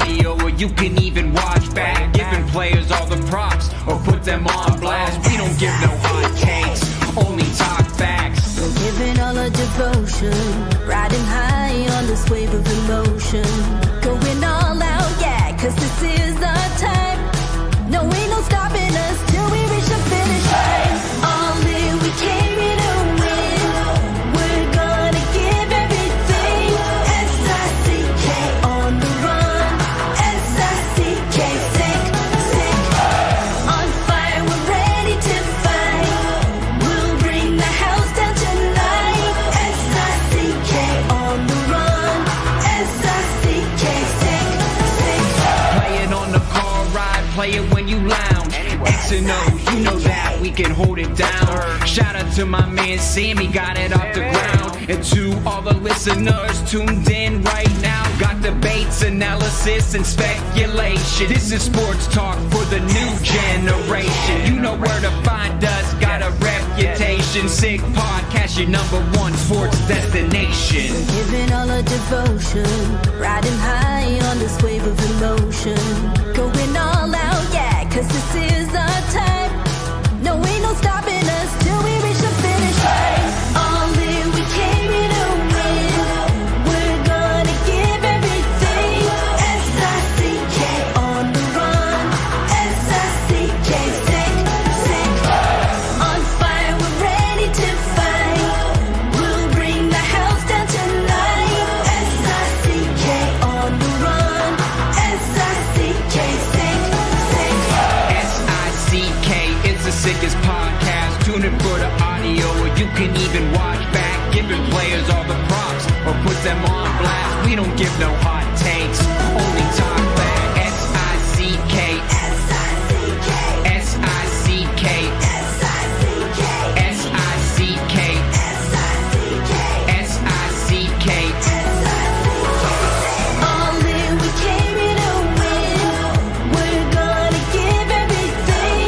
audio, or you can even watch back. Giving players all the props, or put them on blast. We don't give no hot takes, only talk facts. We're giving all our devotion, riding high on this wave of emotion. Going all out, yeah, cause this is our time. No, ain't no stopping us till we reach the finish line. All in, we came here to win. We're gonna give everything. S-I-C-K on the run. S-I-C-K, sick, sick. On fire, we're ready to fight. We'll bring the house down tonight. S-I-C-K on the run. S-I-C-K, sick, sick. Play it on the car ride, play it when you lounge. X and O, you know that we can hold it down. Shout out to my man Sammy, got it off the ground. And to all the listeners tuned in right now, got debates, analysis, and speculation. This is sports talk for the new generation. You know where to find us, got a reputation. Sick podcast, your #1 sports destination. Giving all our devotion, riding high on this wave of emotion. Going all out, yeah, cause this is our time. No, ain't no stopping us till we reach the finish line. All in, we came here to win. We're gonna give everything. S-I-C-K on the run. S-I-C-K, sick, sick. On fire, we're ready to fight. We'll bring the house down tonight. S-I-C-K on the run. S-I-C-K, sick, sick. S-I-C-K, it's the sickest podcast. Tune in for the audio, or you can even watch back. Giving players all the props, or put them on blast. We don't give no hot takes, only talk back. S-I-C-K, S-I-C-K, S-I-C-K, S-I-C-K, S-I-C-K, S-I-C-K, S-I-C-K. All in, we came here to win. We're gonna give everything.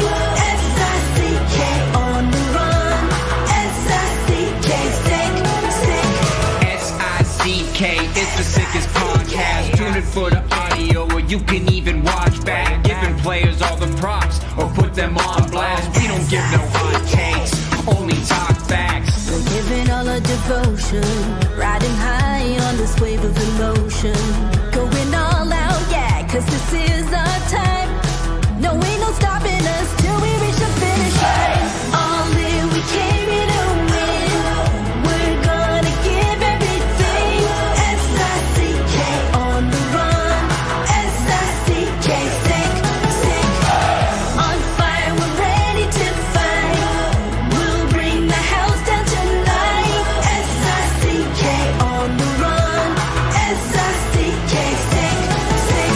S-I-C-K on the run. S-I-C-K, sick, sick. S-I-C-K, it's the sickest podcast. Tune in for the audio, or you can even watch back. Giving players all the props, or put them on blast. We don't give no hot takes, only talk facts. We're giving all our devotion, riding high on this wave of emotion. Going all out, yeah, cause this is our time. No, ain't no stopping us till we reach the finish line. All in, we came here to win. We're gonna give everything. S-I-C-K on the run. S-I-C-K, sick, sick. On fire, we're ready to fight. We'll bring the house down tonight. S-I-C-K on the run. S-I-C-K, sick, sick.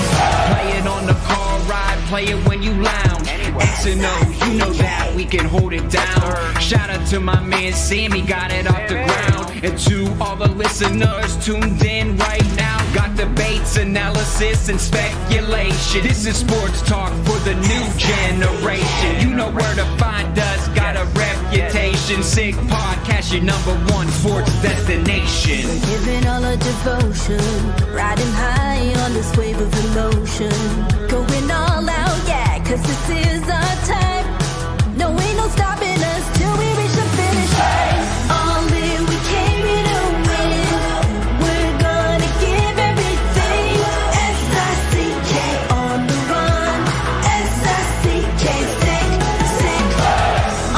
Play it on the car ride, play it when you lounge. X and O, you know that we can hold it down. Shout out to my man Sammy, got it off the ground. And to all the listeners tuned in right now, got debates, analysis, and speculation. This is sports talk for the new generation. You know where to find us, got a reputation. Sick podcast, your #1 sports destination. Giving all our devotion, riding high on this wave of emotion. Going all out, yeah, cause this is our time. No, ain't no stopping us till we reach the finish line. All in, we came here to win. We're gonna give everything. S-I-C-K on the run. S-I-C-K, sick, sick.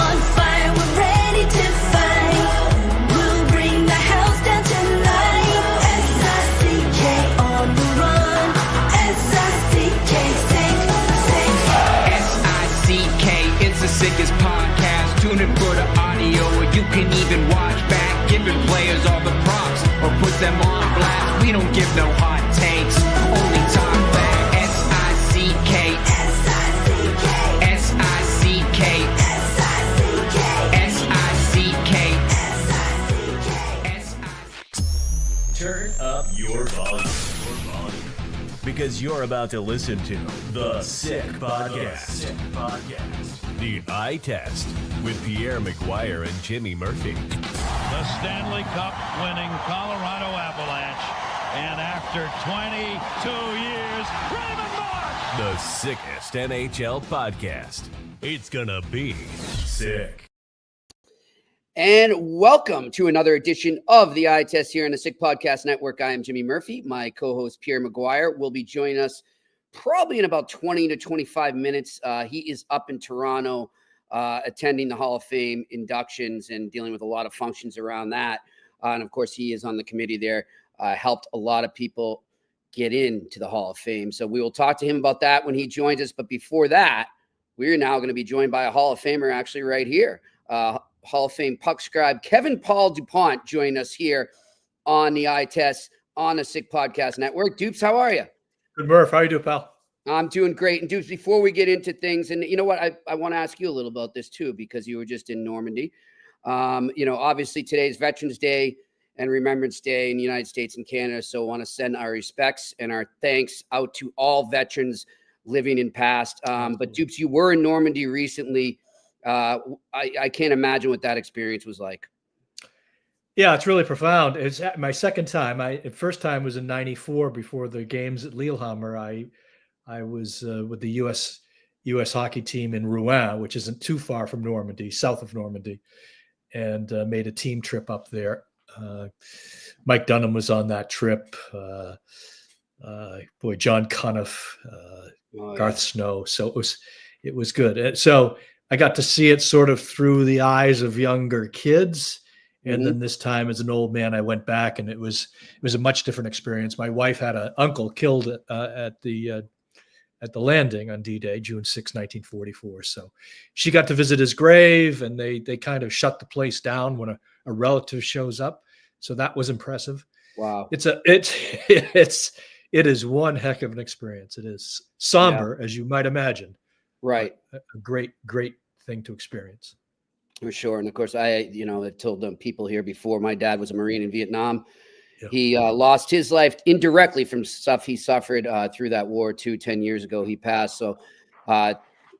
On fire, we're ready to fight. We'll bring the house down tonight. S-I-C-K on the run. S-I-C-K, sick, sick. S-I-C-K, it's the sickest podcast. Tune in for the audio, or you can even watch back. Giving players all the props, or put them on blast. We don't give no hot takes, only talk back. S-I-C-K, S-I-C-K, S-I-C-K, S-I-C-K, S-I-C-K, S-I-C-K. Turn up your volume. Because you're about to listen to The Sick Podcast. The Eye Test with Pierre, McGuire, and Jimmy Murphy. The Stanley Cup winning Colorado Avalanche. And after 22 years, sickest NHL podcast. It's gonna be sick. And welcome to another edition of the Eye Test here on the Sick Podcast Network. I am Jimmy Murphy. My co-host Pierre McGuire will be joining us probably in about 20 to 25 minutes. He is up in Toronto attending the Hall of Fame inductions and dealing with a lot of functions around that. And of course, he is on the committee there, helped a lot of people get into the Hall of Fame. So we will talk to him about that when he joins us. But before that, we're now going to be joined by a Hall of Famer actually right here. Hall of Fame puck scribe Paul Dupont joined us here on the Eye Test on the Sick Podcast Network. Dupes, how are you? Good, Murph. How you doing, pal? I'm doing great. And Dupes, before we get into things, and you know what, I want to ask you a little about this too, because you were just in Normandy. Obviously today's Veterans Day and Remembrance Day in the United States and Canada. So I want to send our respects and our thanks out to all veterans living in past. But Dupes, you were in Normandy recently. I can't imagine what that experience was like. Yeah, it's really profound. It's my second time. The first time was in '94 before the games at Lillehammer. I was with the U.S. hockey team in Rouen, which isn't too far from Normandy, south of Normandy, and made a team trip up there. Mike Dunham was on that trip. John Cuniff, Garth Snow. So it was good. And so I got to see it sort of through the eyes of younger kids. And then this time as an old man, I went back, and it was a much different experience. My wife had an uncle killed at the landing on D-Day, June 6, 1944. So she got to visit his grave, and they kind of shut the place down when a relative shows up. So that was impressive. Wow. It is one heck of an experience. It is somber, as you might imagine. Right. A great thing to experience. For sure. And of course, I told them people here before, my dad was a Marine in Vietnam. Yeah. He lost his life indirectly from stuff he suffered through that war 10 years ago. He passed. So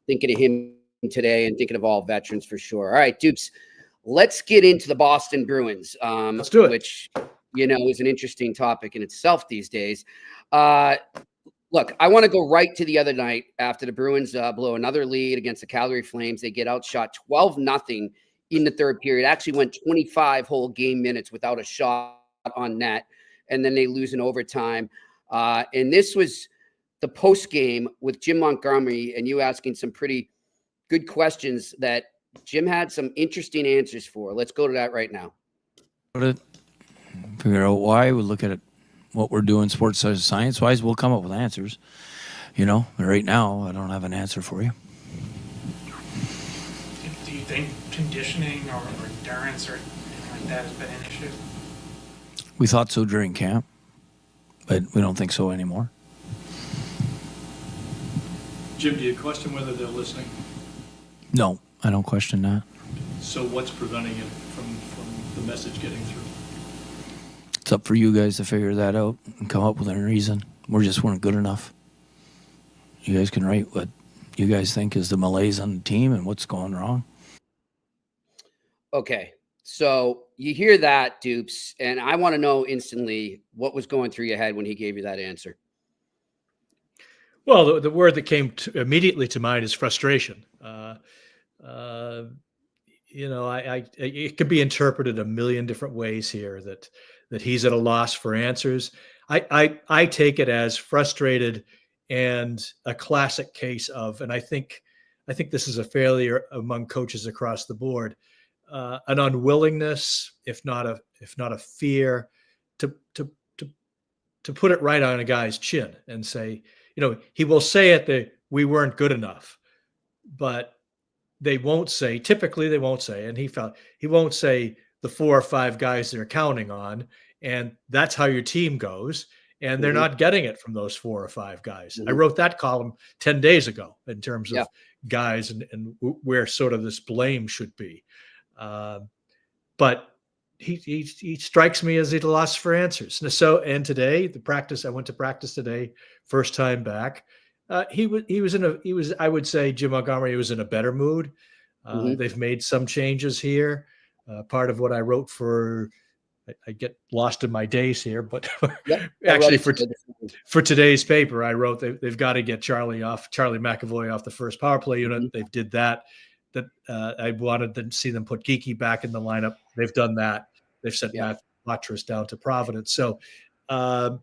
thinking of him today and thinking of all veterans for sure. All right, Dupes, let's get into the Boston Bruins. Let's do it. Which, is an interesting topic in itself these days. Look, I want to go right to the other night after the Bruins blow another lead against the Calgary Flames. They get outshot 12-0 in the third period. Actually went 25 whole game minutes without a shot on net, and then they lose in overtime. And this was the post game with Jim Montgomery, and you asking some pretty good questions that Jim had some interesting answers for. Let's go to that right now. Figure out why. We look at it, what we're doing sports science wise. We'll come up with answers. Right now I don't have an answer for you. Do you think conditioning or endurance or anything like that has been an issue? We thought so during camp, but we don't think so anymore. Jim, do you question whether they're listening? No, I don't question that. So what's preventing it from the message getting through? It's up for you guys to figure that out and come up with a reason. We just weren't good enough. You guys can write what you guys think is the malaise on the team and what's going wrong. Okay, so you hear that, Dupes, and I want to know instantly what was going through your head when he gave you that answer. Well, the word that came immediately to mind is frustration. It could be interpreted a million different ways here that he's at a loss for answers. I take it as frustrated and a classic case of, and I think this is a failure among coaches across the board, an unwillingness, if not a fear, to put it right on a guy's chin and say, he will say it that we weren't good enough, but typically they won't say, and he won't say the 4 or 5 guys they're counting on, and that's how your team goes. And they're not getting it from those 4 or 5 guys. I wrote that column 10 days ago in terms of guys and where sort of this blame should be. But he strikes me as at a loss for answers. And today, I went to practice today, first time back. I would say Jim Montgomery was in a better mood. They've made some changes here. Part of what I wrote for I get lost in my days here, but Yep. actually Right. for today's paper, I wrote they've got to get Charlie McAvoy off the first power play unit. Mhm. They've did that. I wanted to see them put Geeky back in the lineup. They've done that. They've sent Matt Watrous down to Providence. So all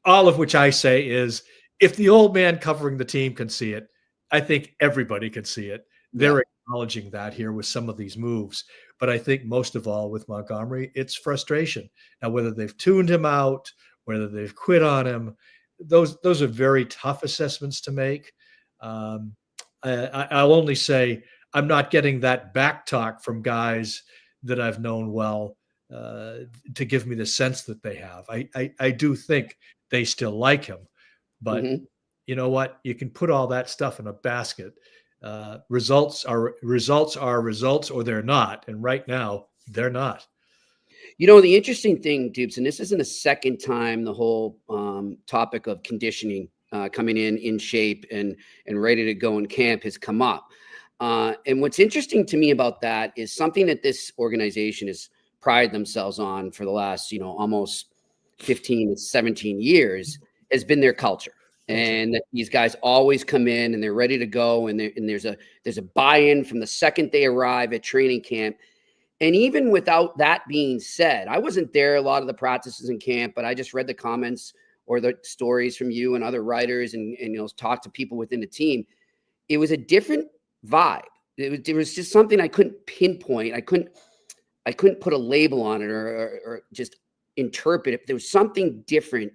of which I say is, if the old man covering the team can see it, I think everybody can see it. They're acknowledging that here with some of these moves. But I think most of all with Montgomery, it's frustration. Now, whether they've tuned him out, whether they've quit on him, those are very tough assessments to make. I'll only say I'm not getting that back talk from guys that I've known well to give me the sense that they have. I do think they still like him, but you know what? You can put all that stuff in a basket. Results are results, or they're not. And right now, they're not. The interesting thing, Dupes, and this isn't the second time the whole topic of conditioning coming in shape and ready to go in camp has come up. And what's interesting to me about that is something that this organization has prided themselves on for the last, almost 15 to 17 years has been their culture. And that these guys always come in and they're ready to go. And there's a buy-in from the second they arrive at training camp. And even without that being said, I wasn't there a lot of the practices in camp, but I just read the comments or the stories from you and other writers and talk to people within the team. It was a different vibe. It was just something I couldn't pinpoint. I couldn't put a label on it or just interpret it. There was something different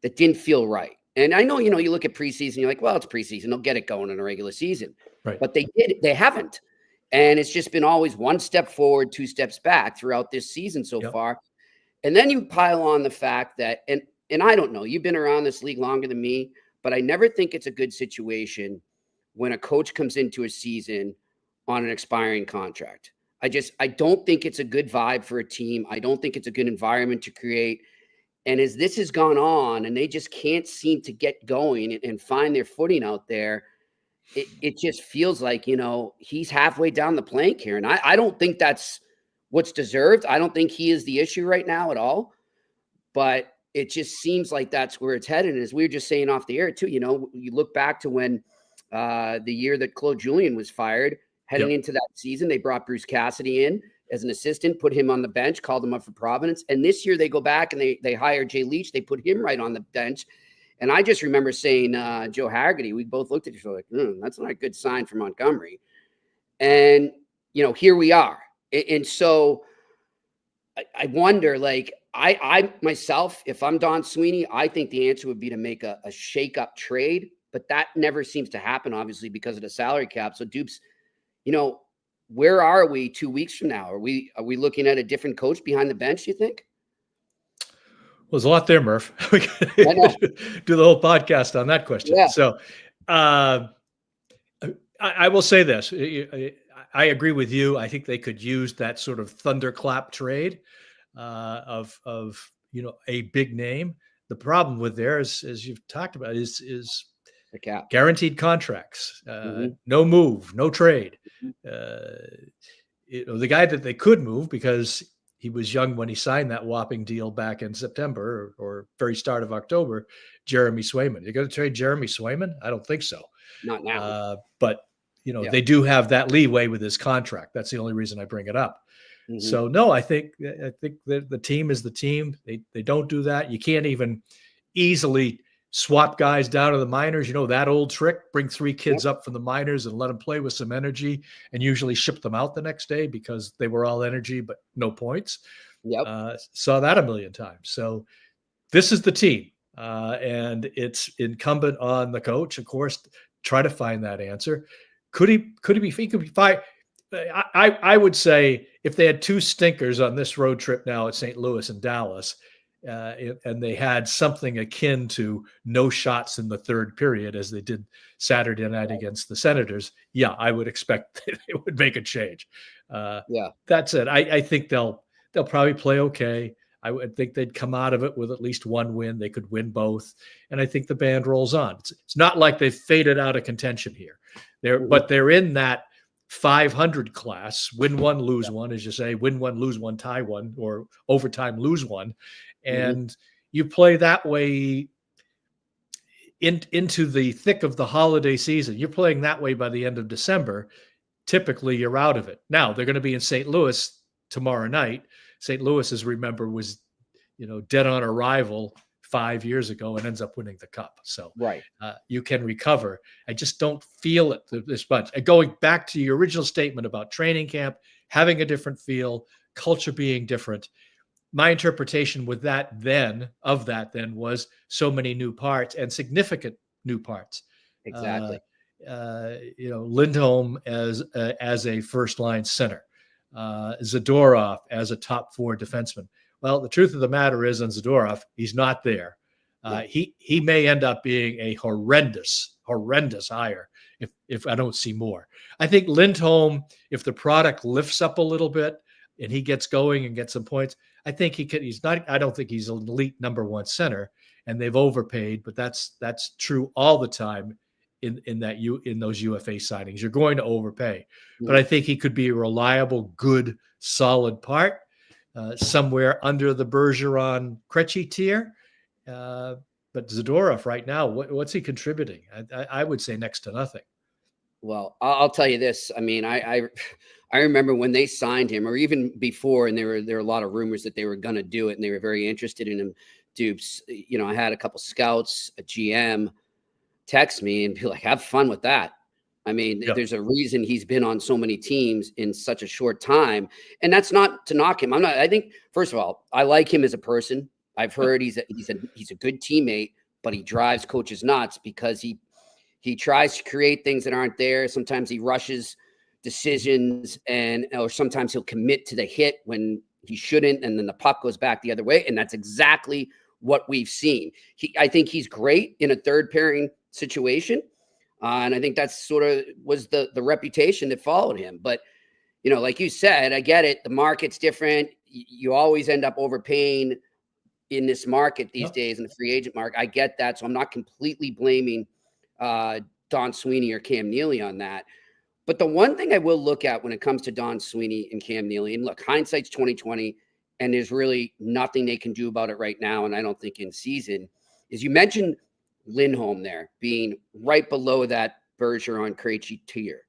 that didn't feel right. And I know, you look at preseason, you're like, well, it's preseason. They'll get it going in a regular season. Right. But they haven't. And it's just been always one step forward, two steps back throughout this season so far. And then you pile on the fact that, and I don't know, you've been around this league longer than me, but I never think it's a good situation when a coach comes into a season on an expiring contract. I don't think it's a good vibe for a team. I don't think it's a good environment to create. And as this has gone on and they just can't seem to get going and find their footing out there, it just feels like, he's halfway down the plank here. And I don't think that's what's deserved. I don't think he is the issue right now at all. But it just seems like that's where it's headed. And as we were just saying off the air too, you look back to when the year that Claude Julien was fired, heading into that season, they brought Bruce Cassidy in as an assistant, put him on the bench, called him up for Providence. And this year they go back and they hire Jay Leach. They put him right on the bench. And I just remember saying, Joe Haggerty, we both looked at each other like, that's not a good sign for Montgomery. And, here we are. And so I wonder, like, I myself, if I'm Don Sweeney, I think the answer would be to make a shake-up trade. But that never seems to happen, obviously, because of the salary cap. So, Dupes, where are we 2 weeks from now? Are we looking at a different coach behind the bench, do you think? Well, there's a lot there, Murph. We could do the whole podcast on that question. Yeah. So I will say this. I agree with you. I think they could use that sort of thunderclap trade of a big name. The problem with there is, as you've talked about, is the cap. Guaranteed contracts, no move, no trade. The guy that they could move because he was young when he signed that whopping deal back in September or very start of October, Jeremy Swayman. You're going to trade Jeremy Swayman? I don't think so. Not now. But, they do have that leeway with his contract. That's the only reason I bring it up. So, no, I think that the team is the team. They don't do that. You can't even easily swap guys down to the minors. That old trick, bring 3 kids up from the minors and let them play with some energy and usually ship them out the next day because they were all energy, but no points. Saw that a million times. So this is the team. And it's incumbent on the coach, of course, try to find that answer. Could he be fine? I would say if they had 2 stinkers on this road trip now at St. Louis and Dallas, and they had something akin to no shots in the third period as they did Saturday night against the Senators, I would expect it would make a change. That's it. I think they'll probably play okay. I would think they'd come out of it with at least 1 win. They could win both. And I think the band rolls on. It's not like they've faded out of contention here. But they're in that 500 class, win one, lose one, as you say, win one, lose one, tie one, or overtime, lose one. And you play that way into the thick of the holiday season. You're playing that way by the end of December. Typically, you're out of it. Now, they're going to be in St. Louis tomorrow night. St. Louis, as remember, was, dead on arrival 5 years ago and ends up winning the cup. So you can recover. I just don't feel it this much. And going back to your original statement about training camp, having a different feel, culture being different, my interpretation with that then was so many new parts and significant new parts. Exactly. Lindholm as a first line center, Zadorov as a top 4 defenseman. Well, the truth of the matter is, on Zadorov, he's not there. He may end up being a horrendous hire if I don't see more. I think Lindholm, if the product lifts up a little bit and he gets going and gets some points, I think he could. He's not. I don't think he's an elite number 1 center, and they've overpaid. But that's true all the time in those UFA signings. You're going to overpay, but I think he could be a reliable, good, solid part somewhere under the Bergeron Krejci tier. But Zadorov right now, what's he contributing? I would say next to nothing. Well, I'll tell you this. I mean, I remember when they signed him, or even before, and there were a lot of rumors that they were going to do it, and they were very interested in him. Dupes, I had a couple scouts, a GM, text me and be like, "Have fun with that." I mean, there's a reason he's been on so many teams in such a short time, and that's not to knock him. I think, first of all, I like him as a person. I've heard he's a good teammate, but he drives coaches nuts because he tries to create things that aren't there. Sometimes he rushes decisions, or sometimes he'll commit to the hit when he shouldn't, and then the puck goes back the other way. And that's exactly what we've seen. I think he's great in a third pairing situation, and I think that's sort of was the reputation that followed him. But like you said, I get it. The market's different. You always end up overpaying in this market these days, in the free agent market. I get that, so I'm not completely blaming Don Sweeney or Cam Neely on that. But the one thing I will look at when it comes to Don Sweeney and Cam Neely, and look, hindsight's 2020, and there's really nothing they can do about it right now, and I don't think in season, is you mentioned Lindholm there being right below that Bergeron Krejci tier.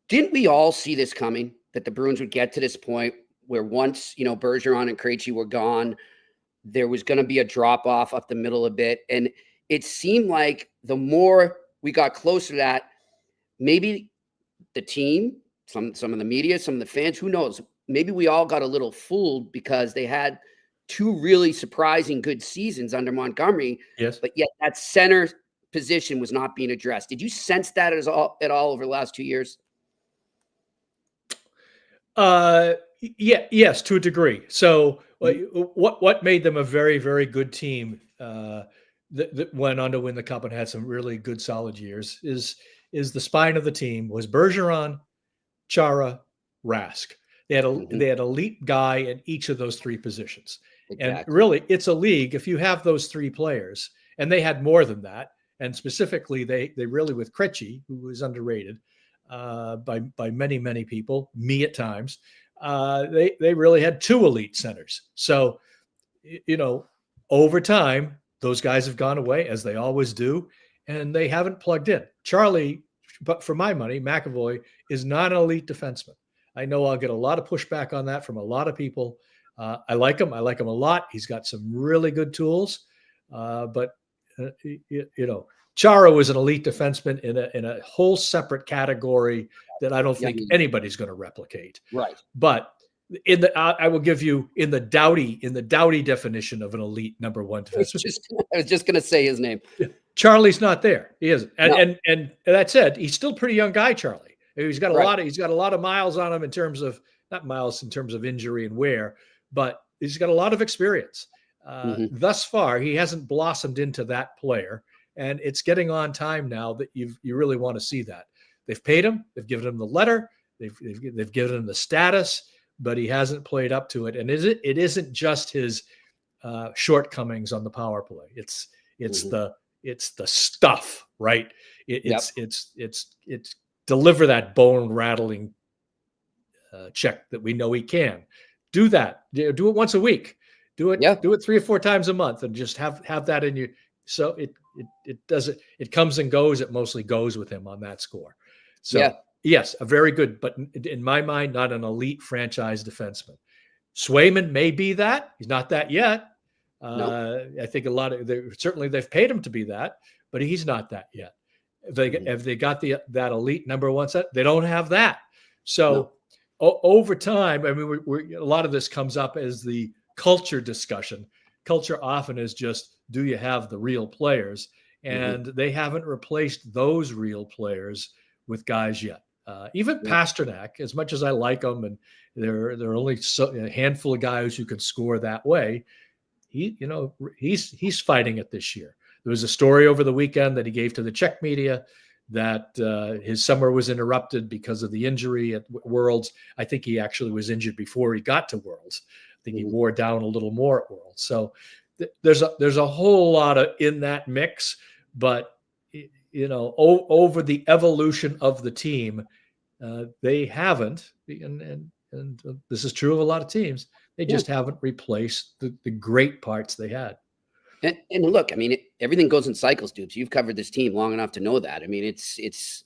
Didn't we all see this coming, that the Bruins would get to this point where once, Bergeron and Krejci were gone, there was going to be a drop off up the middle a bit? And it seemed like the more we got closer to that, maybe the team, some of the media, some of the fans, who knows, maybe we all got a little fooled because they had 2 really surprising good seasons under Montgomery. Yes. But yet that center position was not being addressed. Did you sense that at all over the last 2 years? Yes, to a degree. So what made them a very, very good team that went on to win the cup and had some really good, solid years is the spine of the team was Bergeron, Chara, Rask. They had elite guy in each of those 3 positions. Exactly. And really, it's a league if you have those 3 players, and they had more than that. And specifically, they really, with Krejci, who was underrated by many, many people, me at times, they really had 2 elite centers. So, over time, those guys have gone away, as they always do, and they haven't plugged in. Charlie, but for my money, McAvoy is not an elite defenseman. I know I'll get a lot of pushback on that from a lot of people. I like him. I like him a lot. He's got some really good tools. But Chara was an elite defenseman in a whole separate category that I don't think anybody's going to replicate. Right. But I will give you in the Doughty definition of an elite number 1 defenseman. I was just going to say his name. Charlie's not there. He isn't. And that said, he's still a pretty young guy, Charlie. He's got a lot of miles on him in terms of, not miles in terms of injury and wear, but he's got a lot of experience. Thus far, he hasn't blossomed into that player, and it's getting on time now that you really want to see that. They've paid him, they've given him the letter, they've given him the status, but he hasn't played up to it. And it isn't just his shortcomings on the power play. It's the stuff, right? It's deliver that bone-rattling check that we know he can. Do that. Do it once a week. Do it 3 or 4 times a month, and just have that in you. So it doesn't. It comes and goes. It mostly goes with him on that score. So yes, a very good, but in my mind, not an elite franchise defenseman. Swayman may be that. He's not that yet. I think certainly they've paid him to be that, but he's not that yet. If they got that elite number one set, they don't have that. So over time, I mean, a lot of this comes up as the culture discussion. Culture often is just, do you have the real players? And they haven't replaced those real players with guys yet. Even Pasternak, as much as I like him, and there are only a handful of guys who can score that way. He's fighting it this year. There was a story over the weekend that he gave to the Czech media that his summer was interrupted because of the injury at Worlds. I think he actually was injured before he got to Worlds. I think he wore down a little more at Worlds. So there's a whole lot in that mix, but over the evolution of the team, they haven't, and this is true of a lot of teams. They just haven't replaced the great parts they had. And look, I mean, everything goes in cycles, dudes. You've covered this team long enough to know that. I mean, it's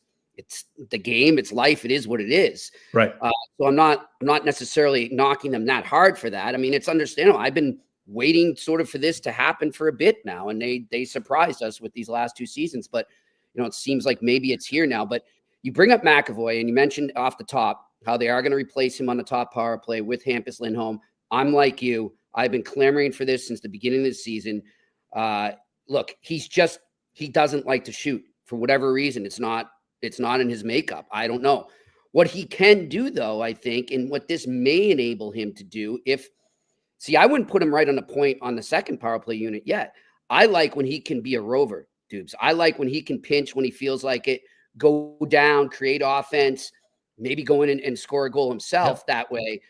the game, it's life. It is what it is. Right. So I'm not necessarily knocking them that hard for that. I mean, it's understandable. I've been waiting sort of for this to happen for a bit now, and they surprised us with these last 2 seasons. But it seems like maybe it's here now. But you bring up McAvoy, and you mentioned off the top how they are going to replace him on the top power play with Hampus Lindholm. I'm like you. I've been clamoring for this since the beginning of the season. Look, he doesn't like to shoot for whatever reason. It's not in his makeup. I don't know. What he can do, though, I think, and what this may enable him to do, I wouldn't put him right on the point on the second power play unit yet. I like when he can be a rover, dudes. I like when he can pinch when he feels like it, go down, create offense, maybe go in and score a goal himself that way.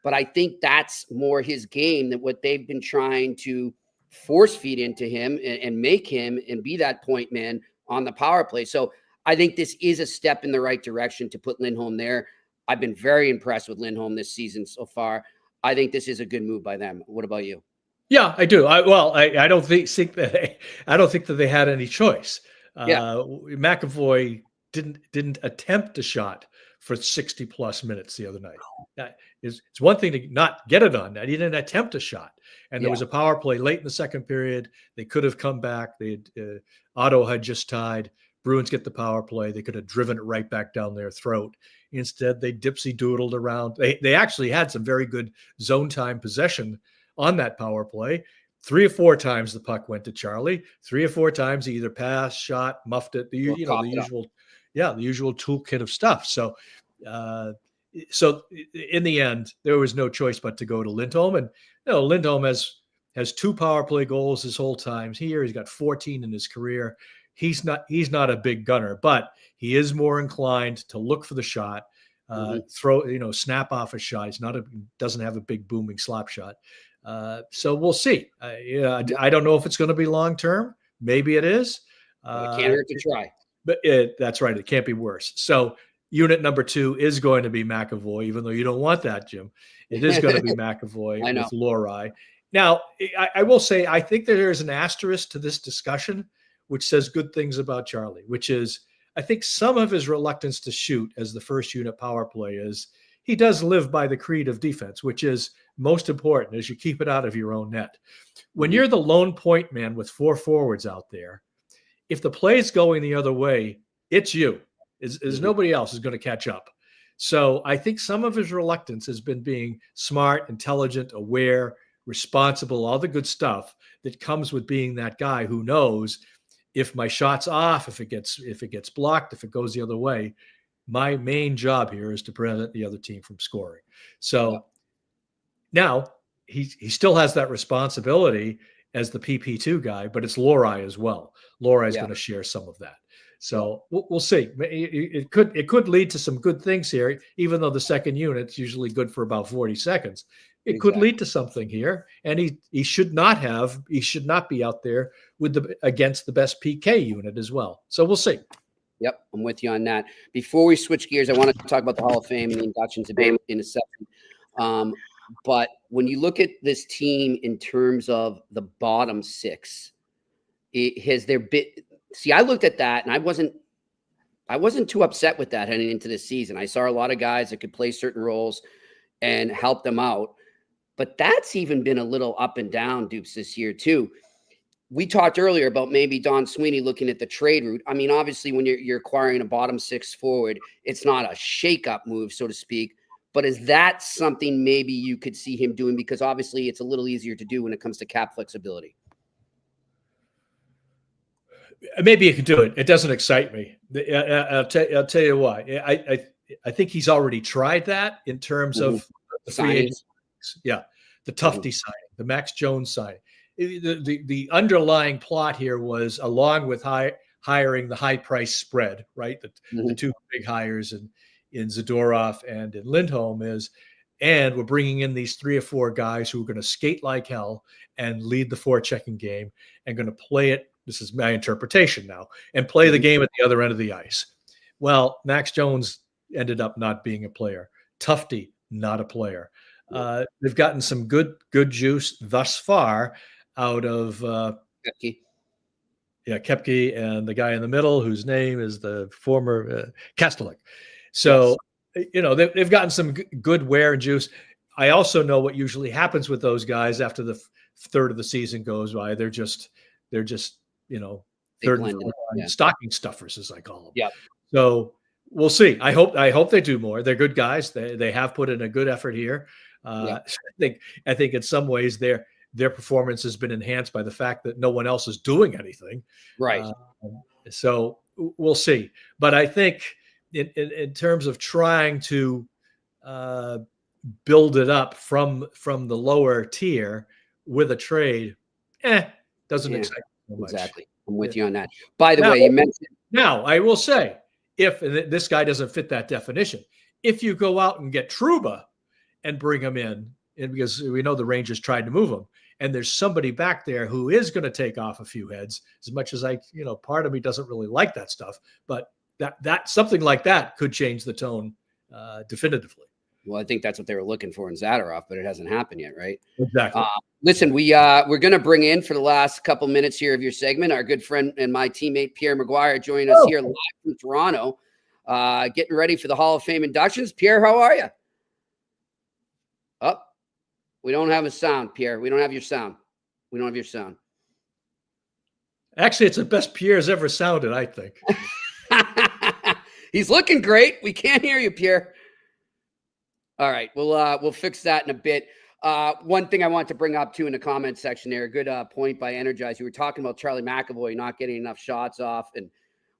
But I think that's more his game than what they've been trying to force feed into him and make him and be that point man on the power play. So I think this is a step in the right direction to put Lindholm there. I've been very impressed with Lindholm this season so far. I think this is a good move by them. What about you? Yeah, I do. I don't think that they had any choice. McAvoy didn't attempt a shot for 60 plus minutes the other night. It's one thing to not get it on that. He didn't attempt a shot. And there was a power play late in the second period. They could have come back. Otto had just tied. Bruins get the power play. They could have driven it right back down their throat. Instead, they dipsy-doodled around. They actually had some very good zone time possession on that power play. 3 or 4 times the puck went to Charlie. 3 or 4 times he either passed, shot, muffed it. The usual toolkit of stuff. So in the end, there was no choice but to go to Lindholm. And Lindholm has 2 power play goals his whole time here. He's got 14 in his career. He's not a big gunner, but he is more inclined to look for the shot, snap off a shot. He's doesn't have a big booming slap shot. So we'll see. I don't know if it's going to be long term. Maybe it is. It can't hurt to try. But that's right. It can't be worse. So unit number 2 is going to be McAvoy, even though you don't want that, Jim. It is going to be McAvoy with Lohrei. Now, I will say, I think that there's an asterisk to this discussion, which says good things about Charlie, which is, I think some of his reluctance to shoot as the first unit power play is he does live by the creed of defense, which is most important as you keep it out of your own net. When you're the lone point man with 4 forwards out there, if the play is going the other way, it's you. Is nobody else is going to catch up. So I think some of his reluctance has been being smart, intelligent, aware, responsible, all the good stuff that comes with being that guy who knows if my shot's off, if it gets blocked, if it goes the other way, my main job here is to prevent the other team from scoring. So now he still has that responsibility as the PP2 guy, but it's Lohrei as well. Lohrei is going to share some of that. So we'll see. It could lead to some good things here, even though the second unit's usually good for about 40 seconds. It could lead to something here, and he should not be out there against the best PK unit as well. So we'll see. Yep, I'm with you on that. Before we switch gears, I want to talk about the Hall of Fame and the inductions a bit in a second. But when you look at this team in terms of the bottom six, has there been? See, I looked at that and I wasn't too upset with that heading into this season. I saw a lot of guys that could play certain roles and help them out, but that's even been a little up and down, Dupes, this year too. We talked earlier about maybe Don Sweeney looking at the trade route. I mean, obviously, when you're acquiring a bottom six forward, it's not a shake-up move, so to speak. But is that something maybe you could see him doing? Because obviously, it's a little easier to do when it comes to cap flexibility. Maybe you could do it. It doesn't excite me. I'll tell you why. I think he's already tried that in terms of the free agents. Yeah, the Tufty signing, the Max Jones signing. The underlying plot here was, along with hiring the high price spread, right? The two big hires in Zadorov and in Lindholm and we're bringing in these 3 or 4 guys who are going to skate like hell and lead the forechecking game and going to play it. This is my interpretation now, and play the game at the other end of the ice. Well, Max Jones ended up not being a player. Tufty, not a player. They've gotten some good juice thus far out of Kepke and the guy in the middle, whose name is the former Kastelik. So, they've gotten some good wear and juice. I also know what usually happens with those guys after the third of the season goes by. They're just third and stocking stuffers, as I call them. Yeah. So we'll see. I hope they do more. They're good guys. They have put in a good effort here. I think in some ways their performance has been enhanced by the fact that no one else is doing anything. Right. So we'll see. But I think in terms of trying to build it up from the lower tier with a trade, doesn't excite me so much. Exactly. I'm with you on that. By the way, you mentioned. Now, I will say, if this guy doesn't fit that definition, if you go out and get Trouba and bring him in, and because we know the Rangers tried to move him, and there's somebody back there who is going to take off a few heads, as much as part of me doesn't really like that stuff, but that something like that could change the tone definitively. Well, I think that's what they were looking for in Zadorov, but it hasn't happened yet, right? Exactly. Listen, we're going to bring in, for the last couple minutes here of your segment, our good friend and my teammate Pierre McGuire joining us here live from Toronto, getting ready for the Hall of Fame inductions. Pierre, how are you? Oh, we don't have a sound, Pierre. We don't have your sound. Actually, it's the best Pierre's ever sounded, I think. He's looking great. We can't hear you, Pierre. All right, we'll fix that in a bit. One thing I want to bring up too in the comment section there, a good point by Energize. You were talking about Charlie McAvoy not getting enough shots off, and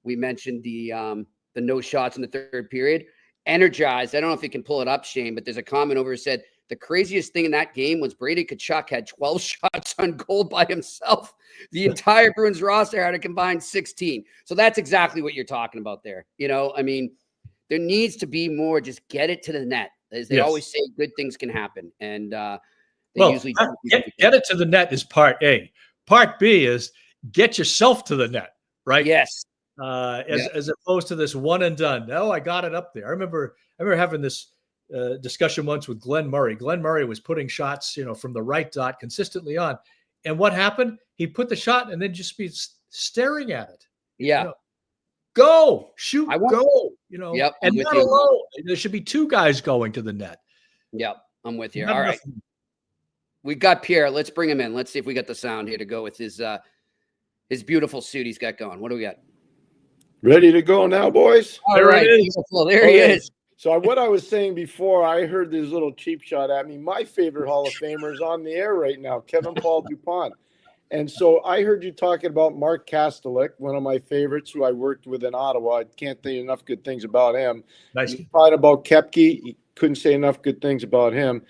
we mentioned the no shots in the third period. Energize, I don't know if you can pull it up, Shane, but there's a comment over that said the craziest thing in that game was Brady Tkachuk had 12 shots on goal by himself. The entire Bruins roster had a combined 16. So that's exactly what you're talking about there. I mean, there needs to be more. Just get it to the net. As they always say, good things can happen. And usually get it to the net is part A. Part B is get yourself to the net, right? Yes. As opposed to this one and done. No, I got it up there. I remember having this discussion once with Glenn Murray. Glenn Murray was putting shots, from the right dot consistently on. And what happened? He put the shot and then just be staring at it. Yeah. Go, shoot, go, Yep, and not alone. There should be 2 guys going to the net. Yep, I'm with you. All right. We got Pierre. Let's bring him in. Let's see if we got the sound here to go with his beautiful suit he's got going. What do we got? Ready to go now, boys? All right. Beautiful. There he is. So what I was saying before, I heard this little cheap shot at me. My favorite Hall of Famer is on the air right now, Paul Dupont. And so I heard you talking about Mark Kastelik, one of my favorites who I worked with in Ottawa. I can't say enough good things about him. Nice. You thought about Kepke. You couldn't say enough good things about him.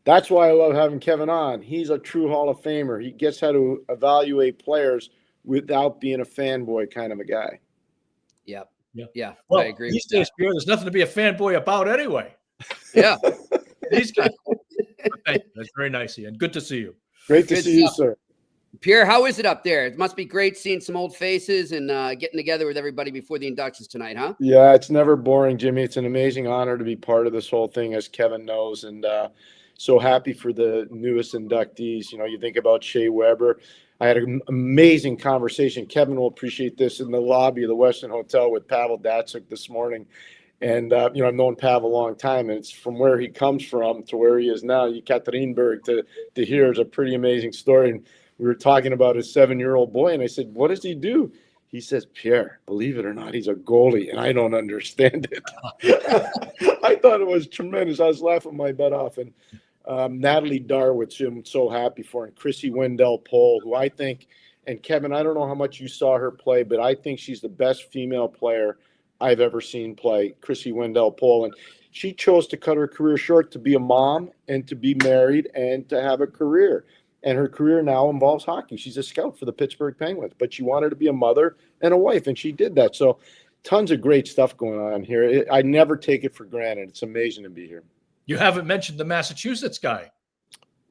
That's why I love having Kevin on. He's a true Hall of Famer. He gets how to evaluate players without being a fanboy kind of a guy. Yep. Yeah. Yeah. Well, I agree. These days, Pierre, there's nothing to be a fanboy about anyway. Yeah. These guys. That's very nice, Ian. Good to see you. Great to see you, sir. Pierre, how is it up there? It must be great seeing some old faces and getting together with everybody before the inductions tonight, huh? Yeah, it's never boring, Jimmy. It's an amazing honor to be part of this whole thing, as Kevin knows, and so happy for the newest inductees. You know, you think about Shea Weber. I had an amazing conversation. Kevin will appreciate this in the lobby of the Westin Hotel with Pavel Datsyuk this morning. And, you know, I've known Pavel a long time, and it's from where he comes from to where he is now. Yekaterinburg to here is a pretty amazing story. And we were talking about his 7-year-old boy, and I said, what does he do? He says, Pierre, believe it or not, he's a goalie, and I don't understand it. I thought it was tremendous. I was laughing my butt off. And Natalie Darwitz, I'm so happy for, and Chrissy Wendell-Pohl, who I think, and Kevin, I don't know how much you saw her play, but I think she's the best female player I've ever seen play, Chrissy Wendell-Pohl. And she chose to cut her career short to be a mom and to be married and to have a career. And her career now involves hockey. She's a scout for the Pittsburgh Penguins, but she wanted to be a mother and a wife, and she did that. So tons of great stuff going on here. I never take it for granted. It's amazing to be here. You haven't mentioned the Massachusetts guy.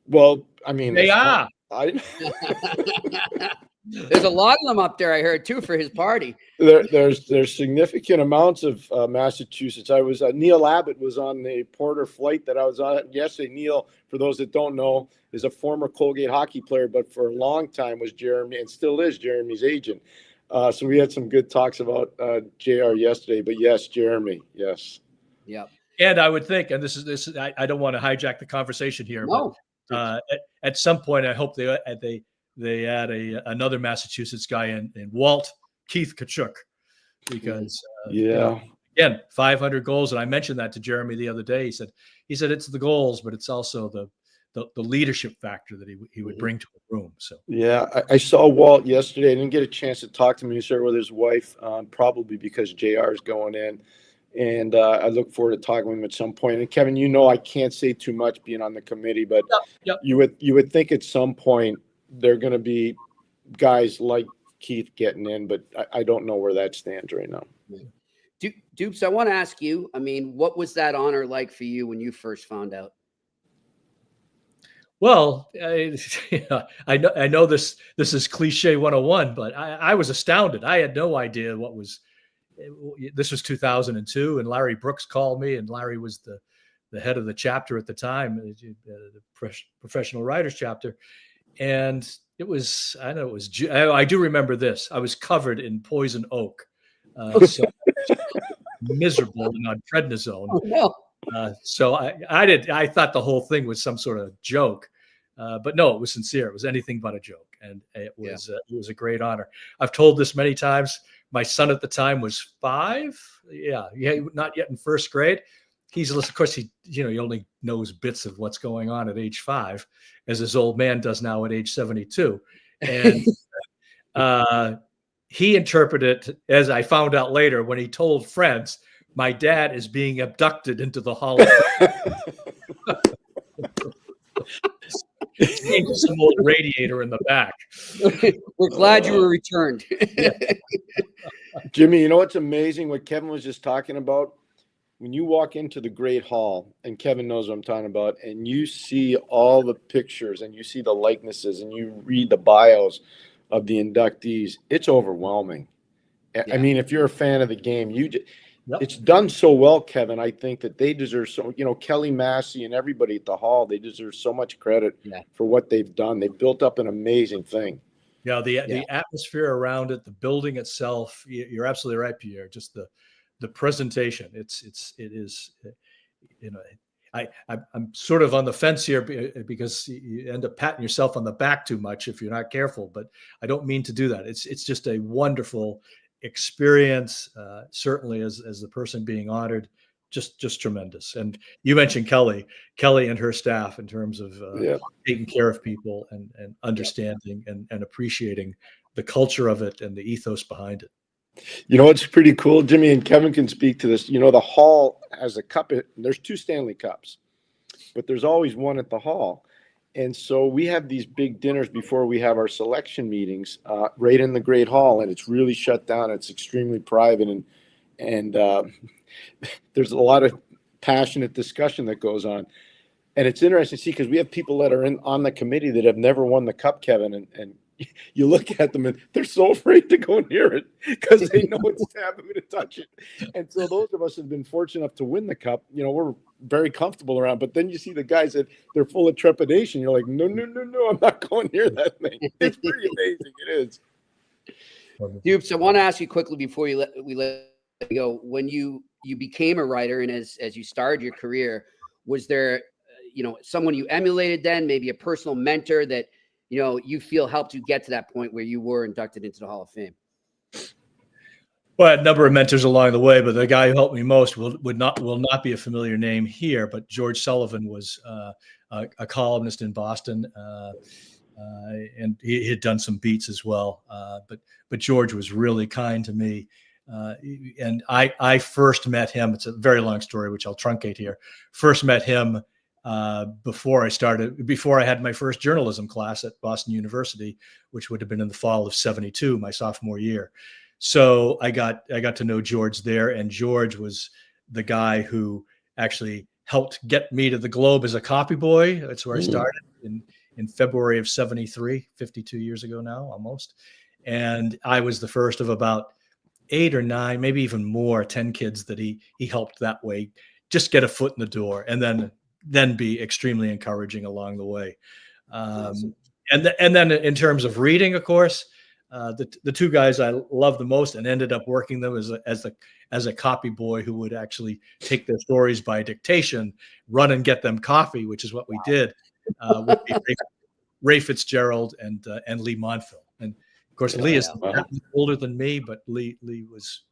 Well, I mean, they are. There's a lot of them up there, I heard, too, for his party. There's significant amounts of Massachusetts. I was Neil Abbott was on the Porter flight that I was on yesterday. Neil, for those that don't know, is a former Colgate hockey player, but for a long time was Jeremy, and still is Jeremy's agent. So we had some good talks about JR yesterday. But yes, Jeremy, yes. Yeah. And I would think, and this is I don't want to hijack the conversation here, no. But at some point I hope they add another Massachusetts guy in Walt Keith Tkachuk, because again, 500 goals, and I mentioned that to Jeremy the other day. He said it's the goals, but it's also the leadership factor that he would bring to a room. So yeah, I saw Walt yesterday. I didn't get a chance to talk to him. He started with his wife, probably because JR is going in. And I look forward to talking with him at some point. And Kevin, you know, I can't say too much being on the committee, but you would think at some point there are going to be guys like Keith getting in, but I don't know where that stands right now. Dupes, I want to ask you, I mean, what was that honor like for you when you first found out? Well, I know this is cliche 101, but I was astounded. I had no idea what was. This was 2002, and Larry Brooks called me, and Larry was the head of the chapter at the time, the professional writers chapter. And it was, I do remember this. I was covered in poison oak, so miserable and on prednisone. Oh, no. So I thought the whole thing was some sort of joke, but no, it was sincere. It was anything but a joke, and it was a great honor. I've told this many times. My son at the time was 5. Yeah, not yet in first grade. Of course, he only knows bits of what's going on at age 5, as his old man does now at age 72. And he interpreted it, as I found out later when he told friends, my dad is being abducted into the Hall of Fame. Some old radiator in the back. We're glad you were returned. Jimmy, you know what's amazing? What Kevin was just talking about, when you walk into the Great Hall, and Kevin knows what I'm talking about, and you see all the pictures and you see the likenesses and you read the bios of the inductees, it's overwhelming. Yeah. I mean, if you're a fan of the game, it's done so well, Kevin. I think that they deserve Kelly Massey and everybody at the Hall, they deserve so much credit for what they've done. They've built up an amazing thing. Yeah, the atmosphere around it, the building itself. You're absolutely right, Pierre. Just the presentation. It is. I'm sort of on the fence here because you end up patting yourself on the back too much if you're not careful. But I don't mean to do that. It's just a wonderful experience. Certainly, as the person being honored, just tremendous. And you mentioned Kelly and her staff in terms of taking care of people and understanding and appreciating the culture of it and the ethos behind it. You know, it's pretty cool. Jimmy and Kevin can speak to this. You know, the Hall has a cup. There's 2 Stanley Cups, but there's always one at the Hall. And so we have these big dinners before we have our selection meetings right in the Great Hall, and it's really shut down. It's extremely private, and there's a lot of passionate discussion that goes on. And it's interesting to see because we have people that are on the committee that have never won the cup, Kevin. And you look at them and they're so afraid to go near it because they know it's taboo to touch it. And so those of us have been fortunate enough to win the cup, we're very comfortable around. But then you see the guys that they're full of trepidation. You're like, no, I'm not going near that thing. It's pretty amazing. It is. Dupes, I want to ask you quickly before we let you go. When you became a writer and as you started your career, was there, someone you emulated then, maybe a personal mentor that, you feel helped you get to that point where you were inducted into the Hall of Fame? Well, a number of mentors along the way, but the guy who helped me most will not be a familiar name here. But George Sullivan was a columnist in Boston, and he had done some beats as well. But George was really kind to me, and I first met him. It's a very long story, which I'll truncate here. First met him before I had my first journalism class at Boston University, which would have been in the fall of '72, my sophomore year. So I got to know George there, and George was the guy who actually helped get me to the Globe as a copy boy. That's where I started in February of '73, 52 years ago now, almost. And I was the first of about 8 or 9, maybe even more, 10 kids that he helped that way, just get a foot in the door, and then be extremely encouraging along the way. And then in terms of reading, of course, the two guys I love the most and ended up working them as a copy boy who would actually take their stories by dictation, run and get them coffee, which is what we did, would be Ray Fitzgerald and Lee Montville. And of course, Lee is older than me, but Lee was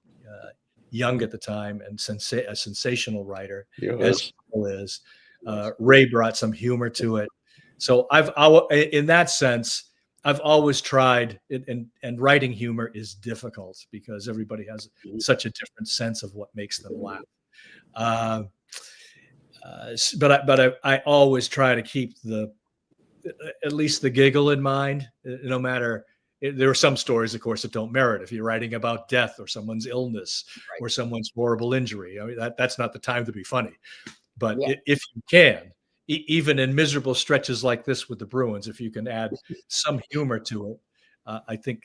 young at the time and a sensational writer, as he is. Ray brought some humor to it. So in that sense, I've always tried, and writing humor is difficult because everybody has such a different sense of what makes them laugh. But I always try to keep at least the giggle in mind, no matter. There are some stories, of course, that don't merit. If you're writing about death or someone's illness or someone's horrible injury, I mean, that's not the time to be funny. But if you can, even in miserable stretches like this with the Bruins, if you can add some humor to it, I think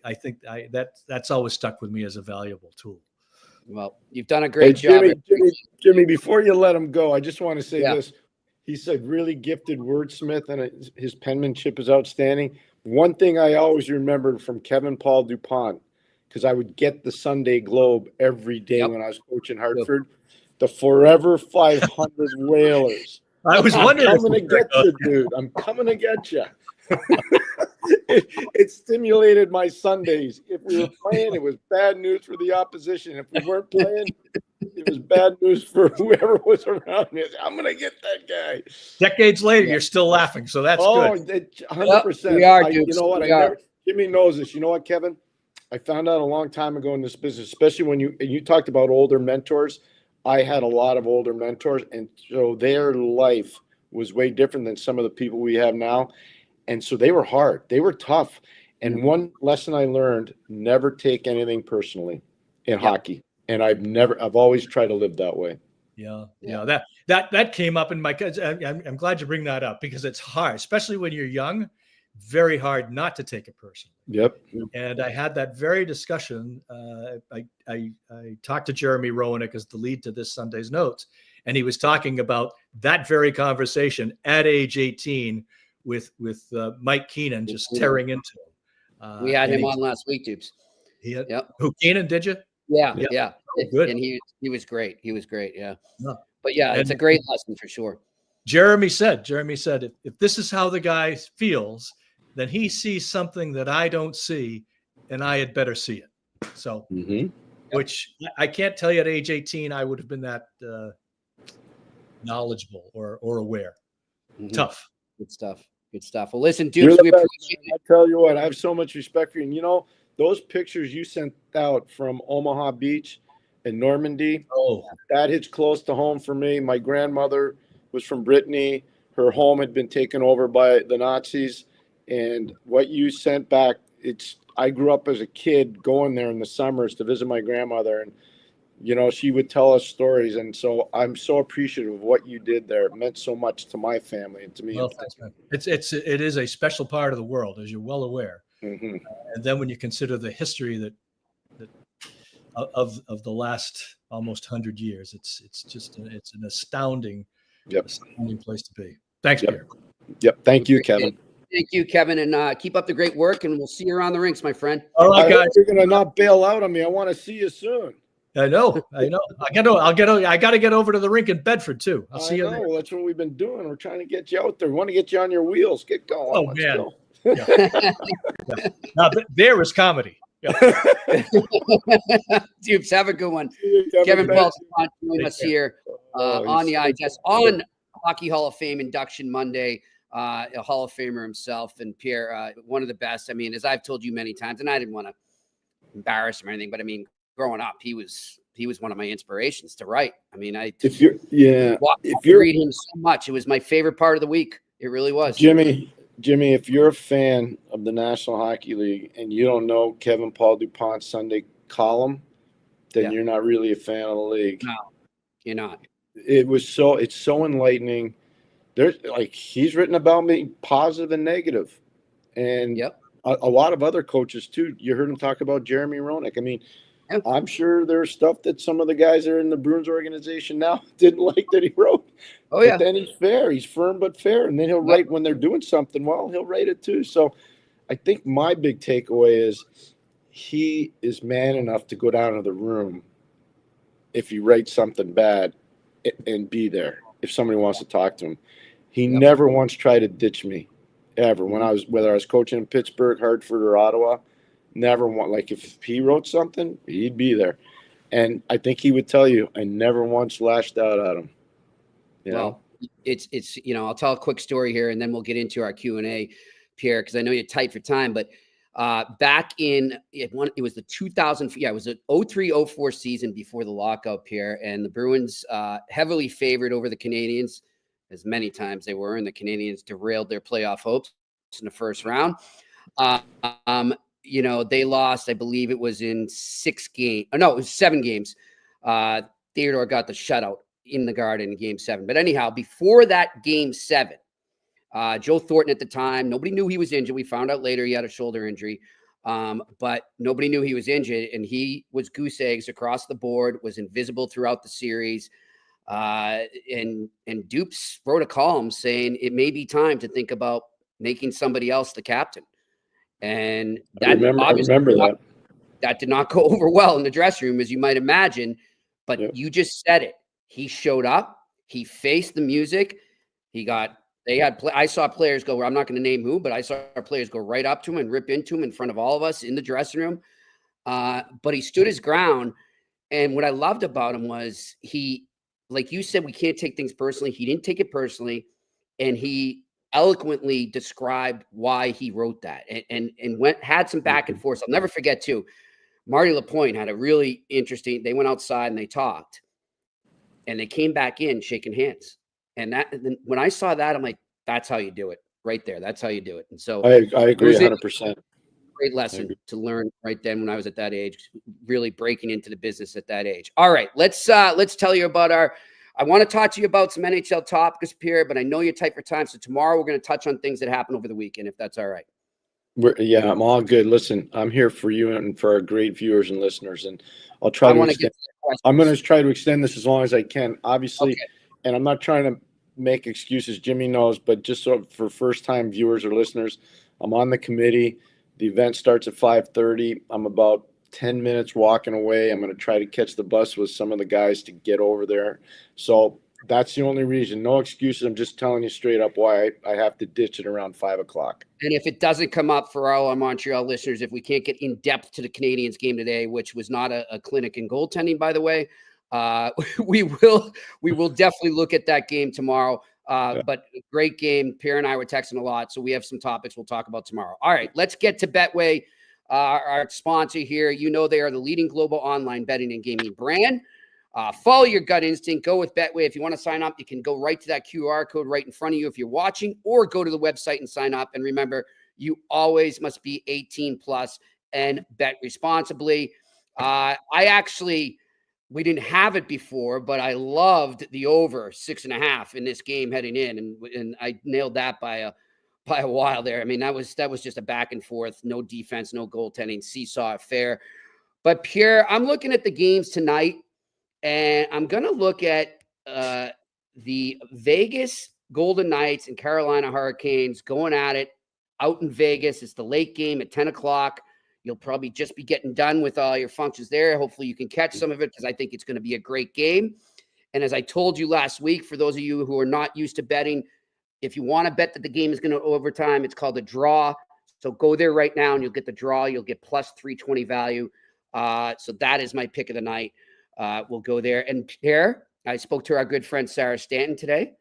that's always stuck with me as a valuable tool. Well, you've done a great job. Jimmy, before you let him go, I just want to say this. He's a really gifted wordsmith, and his penmanship is outstanding. One thing I always remembered from Paul Dupont, because I would get the Sunday Globe every day when I was coaching Hartford, the Forever 500 Whalers. I was wondering. I'm coming to get you, dude. I'm coming to get you. It stimulated my Sundays. If we were playing, it was bad news for the opposition. If we weren't playing, it was bad news for whoever was around me. I'm going to get that guy. Decades later, you're still laughing, so that's good. 100%. We are, dude. You know what? Jimmy knows this. You know what, Kevin? I found out a long time ago in this business, especially when you talked about older mentors. I had a lot of older mentors, and so their life was way different than some of the people we have now. And so they were hard. They were tough. And one lesson I learned, never take anything personally in hockey. And I've always tried to live that way. Yeah. That came up in my, I'm glad you bring that up because it's hard, especially when you're young, very hard not to take it personally. Yep. And I had that very discussion. I talked to Jeremy Roenick as the lead to this Sunday's notes, and he was talking about that very conversation at age 18 with Mike Keenan just tearing into him. We had him on last week, Dupes. Who, Keenan, did you? Yeah. Good. And he was great. He was great. Yeah. But it's a great lesson for sure. Jeremy said, if this is how the guy feels, then he sees something that I don't see, and I had better see it. So, which I can't tell you at age 18, I would have been that knowledgeable or aware. Tough. Good stuff. Well, listen, Dupes, we appreciate it. I tell you what, I have so much respect for you. And, you know, those pictures you sent out from Omaha Beach and Normandy, that hits close to home for me. My grandmother was from Brittany. Her home had been taken over by the Nazis. And what you sent back, I grew up as a kid going there in the summers to visit my grandmother. And, you know, she would tell us stories. And so I'm so appreciative of what you did there. It meant so much to my family and to me. Well, it is a special part of the world, as you're well aware. Mhm. And then when you consider the history that of the last almost 100 years, it's an astounding place to be. Thanks, Pierre. Yep. Thank you, Kevin. Thank you, Kevin, and keep up the great work, and we'll see you around the rinks, my friend. All right, guys. You're gonna not bail out on me. I want to see you soon. I know. I got to get over to the rink in Bedford too. I'll see you there. That's what we've been doing. We're trying to get you out there. We want to get you on your wheels. Get going. Oh, Let's man. go. Yeah. Now, there is comedy. Yeah. Dupes, have a good one. You, Kevin Thanks. Paul Dupont joining us here on the eye test on Hockey Hall of Fame induction Monday. A Hall of Famer himself, and Pierre, one of the best. I mean, as I've told you many times, and I didn't want to embarrass him or anything, but I mean, growing up, he was one of my inspirations to write. I mean, if you're read him so much, it was my favorite part of the week. It really was. Jimmy, if you're a fan of the National Hockey League and you don't know Kevin Paul Dupont's Sunday column, then you're not really a fan of the league. No, you're not. It's so enlightening. There's he's written about me positive and negative, and a lot of other coaches too. You heard him talk about Jeremy Roenick. I mean, I'm sure there's stuff that some of the guys that are in the Bruins organization now didn't like that he wrote. Oh yeah. But then he's fair. He's firm but fair, and then he'll write when they're doing something well. He'll write it too. So, I think my big takeaway is he is man enough to go down to the room if you write something bad and be there if somebody wants to talk to him. He never once tried to ditch me, ever. Whether I was coaching in Pittsburgh, Hartford, or Ottawa, never if he wrote something, he'd be there. And I think he would tell you, I never once lashed out at him. Well, it's I'll tell a quick story here, and then we'll get into our Q&A, Pierre, because I know you're tight for time. But back in it was the 2000, it was an 03-04 season before the lockout, Pierre, and the Bruins heavily favored over the Canadiens, as many times they were, and the Canadiens derailed their playoff hopes in the first round. They lost, I believe it was in 7 games. Theodore got the shutout in the Garden in game 7. But anyhow, before that game 7, Joe Thornton at the time, nobody knew he was injured. We found out later he had a shoulder injury, but nobody knew he was injured, and he was goose eggs across the board, was invisible throughout the series. And Dupes wrote a column saying it may be time to think about making somebody else the captain. And that I remember that. That did not go over well in the dressing room, as you might imagine. But you just said it. He showed up. He faced the music. I saw players go, I'm not going to name who, but I saw players go right up to him and rip into him in front of all of us in the dressing room. But he stood his ground. And what I loved about him was he, like you said, we can't take things personally. He didn't take it personally. And he eloquently described why he wrote that and had some back and forth. I'll never forget too. Marty Lapointe had a really interesting, they went outside and they talked and they came back in shaking hands. And when I saw that, I'm like, that's how you do it right there. That's how you do it. And so I agree 100%. Great lesson to learn right then when I was at that age, really breaking into the business at that age. All right, let's tell you about I want to talk to you about some NHL topics, Pierre, but I know you're tight for time. So tomorrow we're going to touch on things that happened over the weekend, if that's all right. I'm all good. Listen, I'm here for you and for our great viewers and listeners, and I'm going to try to extend this as long as I can, obviously. And I'm not trying to make excuses. Jimmy knows, but just so for first-time viewers or listeners, I'm on the committee. The event starts at 5:30. I'm about 10 minutes walking away. I'm going to try to catch the bus with some of the guys to get over there. So that's the only reason. No excuses. I'm just telling you straight up why I have to ditch it around 5 o'clock. And if it doesn't come up for all our Montreal listeners, if we can't get in depth to the Canadiens game today, which was not a clinic in goaltending, by the way, we will definitely look at that game tomorrow. But a great game. Pierre and I were texting a lot, so we have some topics we'll talk about tomorrow. All right, let's get to Betway, our sponsor here. You know they are the leading global online betting and gaming brand. Follow your gut instinct. Go with Betway. If you want to sign up, you can go right to that QR code right in front of you if you're watching, or go to the website and sign up. And remember, you always must be 18 plus and bet responsibly. We didn't have it before, but I loved the over 6.5 in this game heading in. And I nailed that by by a while there. I mean, that was just a back and forth, no defense, no goaltending, seesaw affair. But Pierre, I'm looking at the games tonight, and I'm going to look at the Vegas Golden Knights and Carolina Hurricanes going at it out in Vegas. It's the late game at 10 o'clock. You'll probably just be getting done with all your functions there. Hopefully you can catch some of it because I think it's going to be a great game. And as I told you last week, for those of you who are not used to betting, if you want to bet that the game is going to overtime, it's called a draw. So go there right now and you'll get the draw. You'll get plus 320 value. So that is my pick of the night. We'll go there. And Pierre, I spoke to our good friend Sarah Stanton today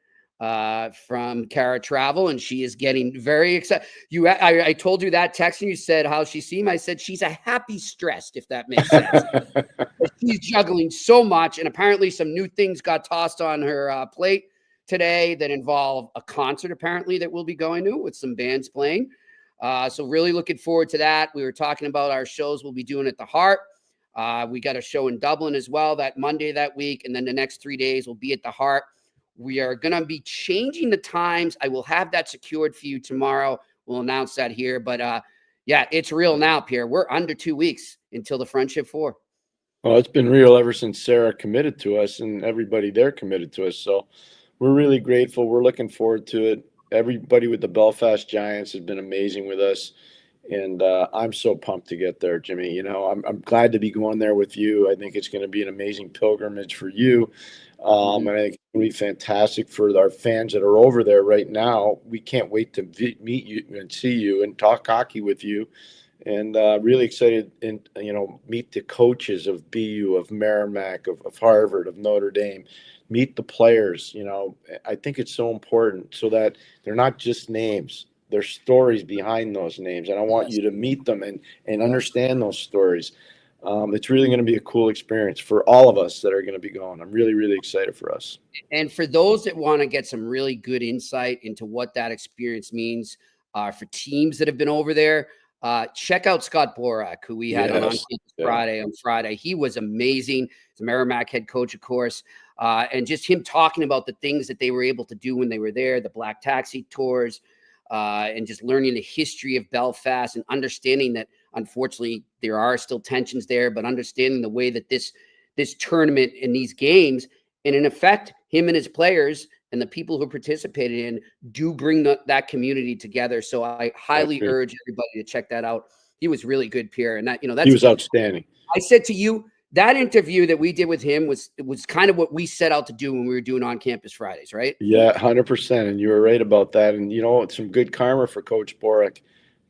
from Cara Travel, and she is getting very excited. I told you that text, and you said how she seemed. I said she's a happy stressed, if that makes sense. She's juggling so much, and apparently some new things got tossed on her plate today that involve a concert apparently that we'll be going to with some bands playing. So really looking forward to that. We were talking about our shows we'll be doing at the Heart. We got a show in Dublin as well that Monday that week, and then the next 3 days we'll be at the Heart. We are going to be changing the times. I will have that secured for you tomorrow. We'll announce that here. But yeah, it's real now, Pierre. We're under 2 weeks until the Friendship 4. Well, it's been real ever since Sarah committed to us, and everybody there committed to us. So we're really grateful. We're looking forward to it. Everybody with the Belfast Giants has been amazing with us. And I'm so pumped to get there, Jimmy. You know, I'm glad to be going there with you. I think it's going to be an amazing pilgrimage for you. And I think it's going to be fantastic for our fans that are over there right now. We can't wait to meet you and see you and talk hockey with you. And really excited and, meet the coaches of BU, of Merrimack, of Harvard, of Notre Dame. Meet the players. I think it's so important so that they're not just names. There's stories behind those names, and I want you to meet them and understand those stories. It's really going to be a cool experience for all of us that are going to be going. I'm really, really excited for us. And for those that want to get some really good insight into what that experience means for teams that have been over there, check out Scott Borak, who we had on Friday. On Friday, he was amazing. He's a Merrimack head coach, of course, and just him talking about the things that they were able to do when they were there, the Black Taxi tours. And just learning the history of Belfast and understanding that, unfortunately, there are still tensions there, but understanding the way that this tournament and these games, and in effect, him and his players and the people who participated in do bring that community together. So I highly urge everybody to check that out. He was really good, Pierre. And that's he was outstanding. I said to you, that interview that we did with him was kind of what we set out to do when we were doing On Campus Fridays, right? Yeah, 100%. And you were right about that. And, it's some good karma for Coach Borak.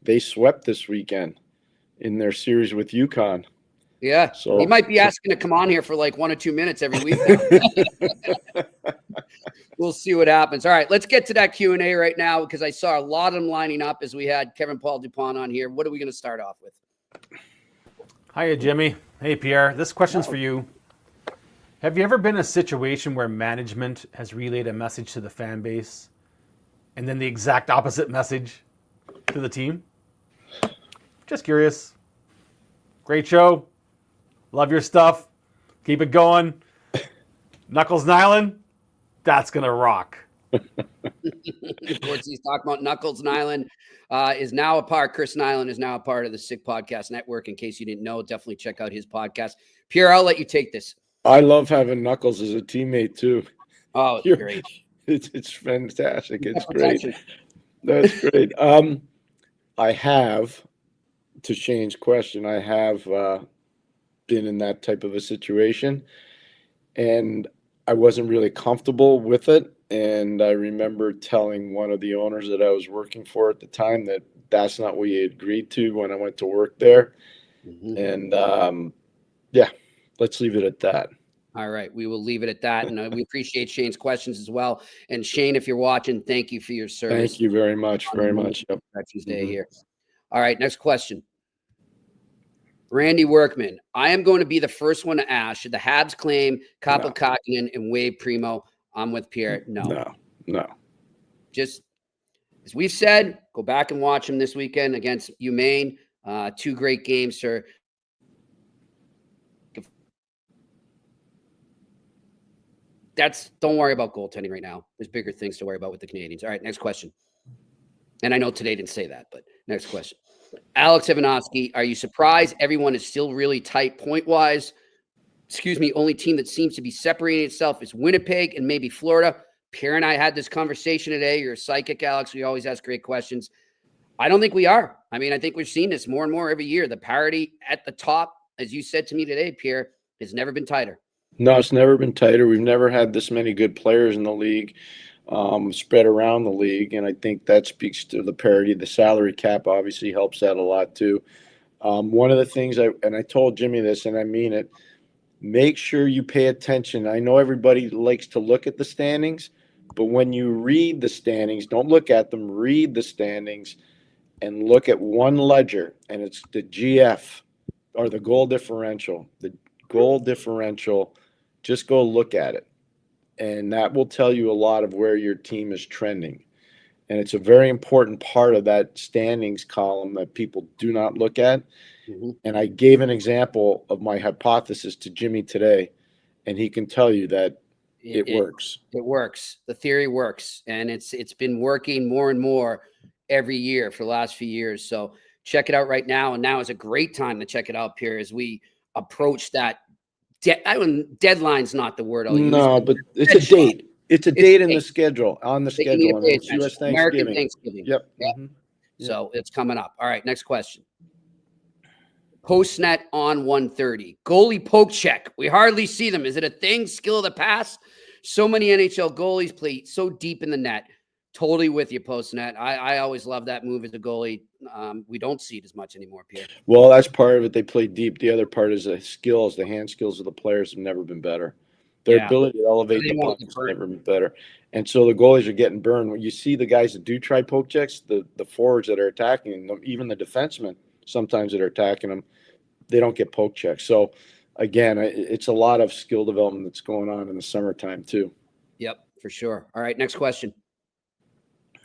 They swept this weekend in their series with UConn. Yeah. So he might be asking to come on here for like 1 or 2 minutes every week now. We'll see what happens. All right, let's get to that Q&A right now because I saw a lot of them lining up as we had Paul Dupont on here. What are we going to start off with? Hiya, Jimmy. Hey, Pierre. This question's for you. Have you ever been in a situation where management has relayed a message to the fan base and then the exact opposite message to the team? Just curious. Great show. Love your stuff. Keep it going. Knuckles Nyland, that's going to rock. Of course, he's talking about Knuckles Nyland. Chris Nyland is now a part of the Sick Podcast Network. In case you didn't know, definitely check out his podcast. Pierre, I'll let you take this. I love having Knuckles as a teammate too. Oh, it's great. It's fantastic. It's great. That's great. I have, to Shane's question, I have been in that type of a situation, and I wasn't really comfortable with it. And I remember telling one of the owners that I was working for at the time that that's not what he agreed to when I went to work there. Mm-hmm. And let's leave it at that. All right. We will leave it at that. And we appreciate Shane's questions as well. And Shane, if you're watching, thank you for your service. Thank you very much. Very much. Yep. Veterans Day here. All right. Next question. Randy Workman. I am going to be the first one to ask, should the Habs claim Kaapo Kähkönen and Wade Primo? I'm with Pierre. No. Just as we've said, go back and watch them this weekend against UMaine. 2 great games, sir. Don't worry about goaltending right now. There's bigger things to worry about with the Canadians. All right, next question. And I know today didn't say that, but next question. Alex Ivanovsky, are you surprised everyone is still really tight point-wise? Excuse me, only team that seems to be separating itself is Winnipeg and maybe Florida. Pierre and I had this conversation today. You're a psychic, Alex. We always ask great questions. I don't think we are. I mean, I think we've seen this more and more every year. The parity at the top, as you said to me today, Pierre, has never been tighter. No, it's never been tighter. We've never had this many good players in the league spread around the league, and I think that speaks to the parity. The salary cap obviously helps that a lot too. One of the things I told Jimmy this, and I mean it, make sure you pay attention. I know everybody likes to look at the standings, but when you read the standings, don't look at them, read the standings and look at one ledger, and it's the GF or the goal differential. The goal differential, just go look at it. And that will tell you a lot of where your team is trending. And it's a very important part of that standings column that people do not look at. Mm-hmm. And I gave an example of my hypothesis to Jimmy today, and he can tell you that it works. It works. The theory works. And it's been working more and more every year for the last few years. So check it out right now. And now is a great time to check it out, Pierre, as we approach that. Deadline's not the word I'll use. No, but it's a date. It's a date in the schedule, on the schedule. And it's U.S. Thanksgiving. American Thanksgiving. Yep. Mm-hmm. So it's coming up. All right, next question. Postnet on 130. Goalie poke check. We hardly see them. Is it a thing? Skill of the pass? So many NHL goalies play so deep in the net. Totally with you, Postnet. I always love that move as a goalie. We don't see it as much anymore, Pierre. Well, that's part of it. They play deep. The other part is the skills. The hand skills of the players have never been better. Their ability to elevate the puck has never been better. And so the goalies are getting burned. When you see the guys that do try poke checks, the forwards that are attacking them, even the defensemen sometimes that are attacking them, they don't get poke checks. So, again, it's a lot of skill development that's going on in the summertime too. Yep, for sure. All right, next question.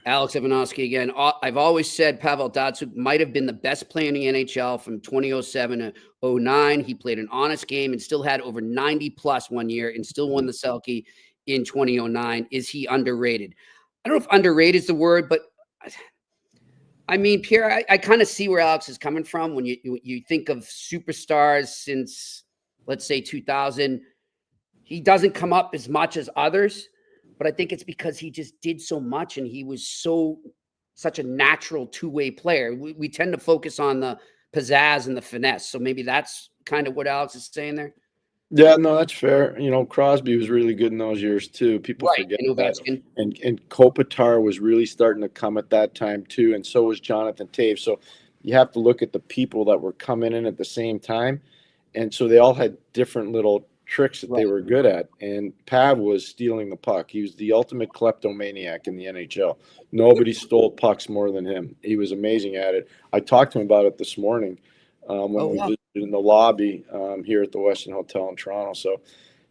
Alex Ivanovsky again. I've always said Pavel Datsyuk might have been the best player in the NHL from 2007 to 2009. He played an honest game and still had over 90+ one year and still won the Selke in 2009. Is he underrated? I don't know if underrated is the word, but I mean, Pierre, I kind of see where Alex is coming from when you think of superstars since, let's say, 2000. He doesn't come up as much as others. But I think it's because he just did so much and he was such a natural two-way player. We tend to focus on the pizzazz and the finesse. So maybe that's kind of what Alex is saying there. Yeah, no, that's fair. You know, Crosby was really good in those years too. People forget that. And Kopitar was really starting to come at that time too. And so was Jonathan Toews. So you have to look at the people that were coming in at the same time. And so they all had different little tricks that they were good at, and Pav was stealing the puck. He was the ultimate kleptomaniac in the NHL. Nobody stole pucks more than him. He was amazing at it. I talked to him about it this morning when we visited in the lobby here at the Westin Hotel in Toronto. So,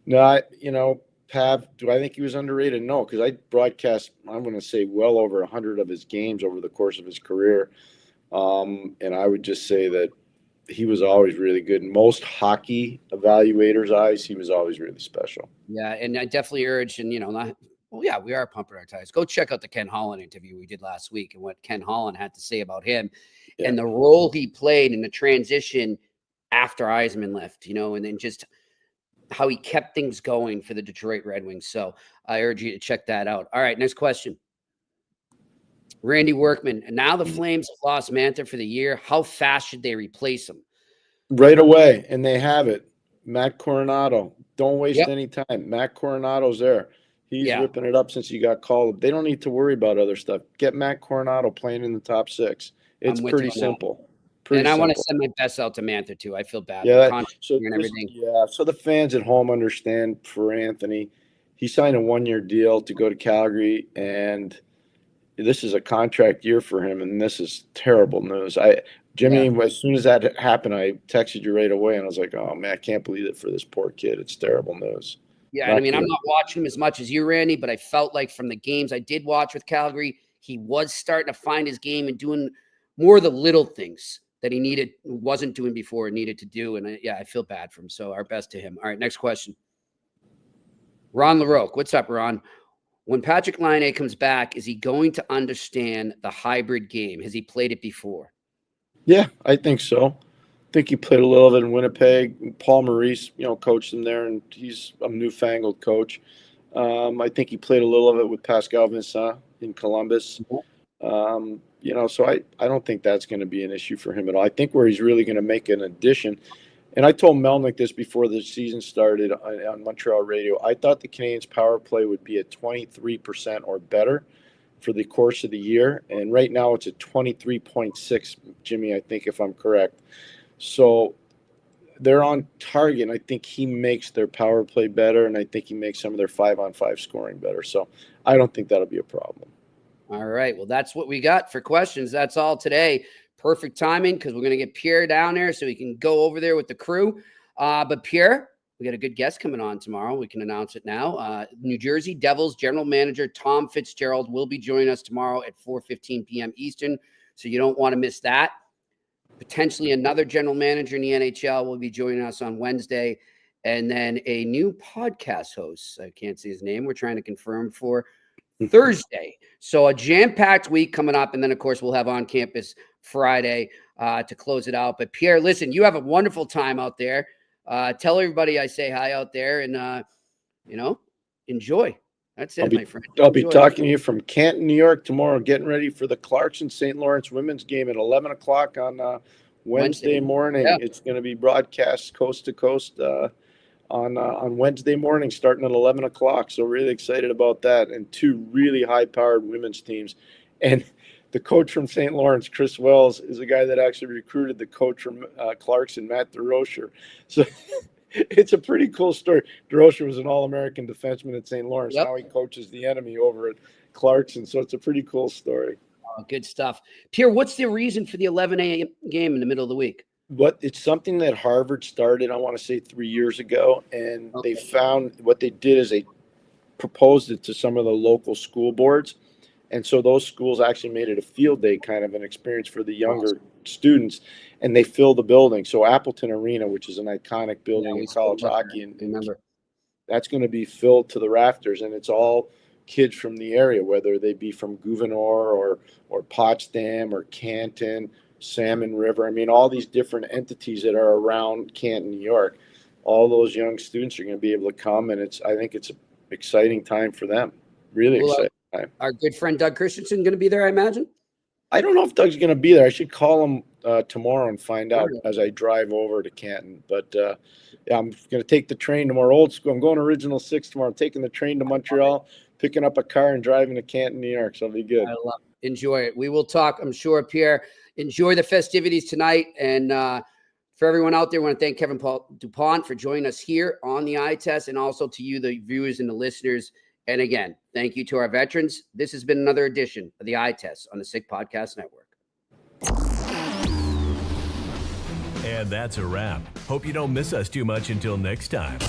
no, Pav, do I think he was underrated? No, because I broadcast, I'm going to say, well over 100 of his games over the course of his career, and I would just say that he was always really good. In most hockey evaluators' eyes, he was always really special. Yeah, and I definitely urge, and we are pumping our tires. Go check out the Ken Holland interview we did last week and what Ken Holland had to say about him and the role he played in the transition after Yzerman left, and then just how he kept things going for the Detroit Red Wings. So I urge you to check that out. All right, next question. Randy Workman, and now the Flames have lost Mantha for the year. How fast should they replace him? Right away, and they have it. Matt Coronado. Don't waste any time. Matt Coronado's there. He's ripping it up since he got called. They don't need to worry about other stuff. Get Matt Coronado playing in the top six. It's pretty simple. I want to send my best out to Mantha too. I feel bad. So the fans at home understand for Anthony. He signed a 1-year deal to go to Calgary, and this is a contract year for him, and this is terrible news. Jimmy, as soon as that happened, I texted you right away, and I was like, oh, man, I can't believe it for this poor kid. It's terrible news. Yeah, I'm not watching him as much as you, Randy, but I felt like from the games I did watch with Calgary, he was starting to find his game and doing more of the little things that he wasn't doing before and needed to do. And I feel bad for him. So our best to him. All right, next question. Ron LaRoque. What's up, Ron? when Patrick Laine comes back, is he going to understand the hybrid game? Has he played it before? Yeah, I think so. I think he played a little of it in Winnipeg. Paul Maurice, coached him there, and he's a newfangled coach. I think he played a little of it with Pascal Vincent in Columbus. So I don't think that's going to be an issue for him at all. I think where he's really going to make an addition, and I told Melnick this before the season started on Montreal radio, I thought the Canadiens' power play would be at 23% or better for the course of the year. And right now it's at 23.6, Jimmy, I think, if I'm correct. So they're on target, and I think he makes their power play better, and I think he makes some of their 5-on-5 scoring better. So I don't think that'll be a problem. All right. Well, that's what we got for questions. That's all today. Perfect timing because we're going to get Pierre down there so he can go over there with the crew. But Pierre, we got a good guest coming on tomorrow. We can announce it now. New Jersey Devils general manager Tom Fitzgerald will be joining us tomorrow at 4:15 p.m. Eastern. So you don't want to miss that. Potentially another general manager in the NHL will be joining us on Wednesday. And then a new podcast host, I can't see his name, we're trying to confirm for Thursday. So a jam-packed week coming up. And then, of course, we'll have On Campus Friday to close it out. But Pierre, listen, you have a wonderful time out there. Tell everybody I say hi out there and, enjoy. That's it, my friend. I'll be talking to you from Canton, New York tomorrow, getting ready for the Clarkson St. Lawrence women's game at 11 o'clock on Wednesday morning. Yep. It's going to be broadcast coast to coast on Wednesday morning, starting at 11 o'clock. So really excited about that. And two really high-powered women's teams. And the coach from St. Lawrence, Chris Wells, is a guy that actually recruited the coach from Clarkson, Matt DeRocher. So it's a pretty cool story. DeRocher was an All-American defenseman at St. Lawrence. Yep. Now he coaches the enemy over at Clarkson. So it's a pretty cool story. Oh, good stuff. Pierre, what's the reason for the 11 a.m. game in the middle of the week? But it's something that Harvard started, I want to say 3 years ago. And They found what they did is they proposed it to some of the local school boards. And so those schools actually made it a field day kind of an experience for the younger students, and they fill the building. So Appleton Arena, which is an iconic building in college hockey, and remember, that's going to be filled to the rafters, and it's all kids from the area, whether they be from Gouverneur or Potsdam or Canton, Salmon River. I mean, all these different entities that are around Canton, New York. All those young students are going to be able to come, and I think it's an exciting time for them. Really exciting. Our good friend Doug Christensen going to be there, I imagine? I don't know if Doug's going to be there. I should call him tomorrow and find out as I drive over to Canton. But, I'm going to take the train tomorrow. Old school. I'm going Original 6 tomorrow. I'm taking the train to Montreal, picking up a car, and driving to Canton, New York. So it'll be good. I love it. Enjoy it. We will talk, I'm sure, Pierre. Enjoy the festivities tonight. And for everyone out there, I want to thank Paul Dupont for joining us here on the Eye Test, and also to you, the viewers and the listeners. And again, thank you to our veterans. This has been another edition of the Eye Test on the Sick Podcast Network. And that's a wrap. Hope you don't miss us too much until next time.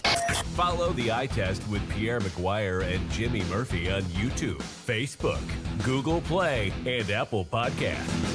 Follow the Eye Test with Pierre McGuire and Jimmy Murphy on YouTube, Facebook, Google Play, and Apple Podcasts.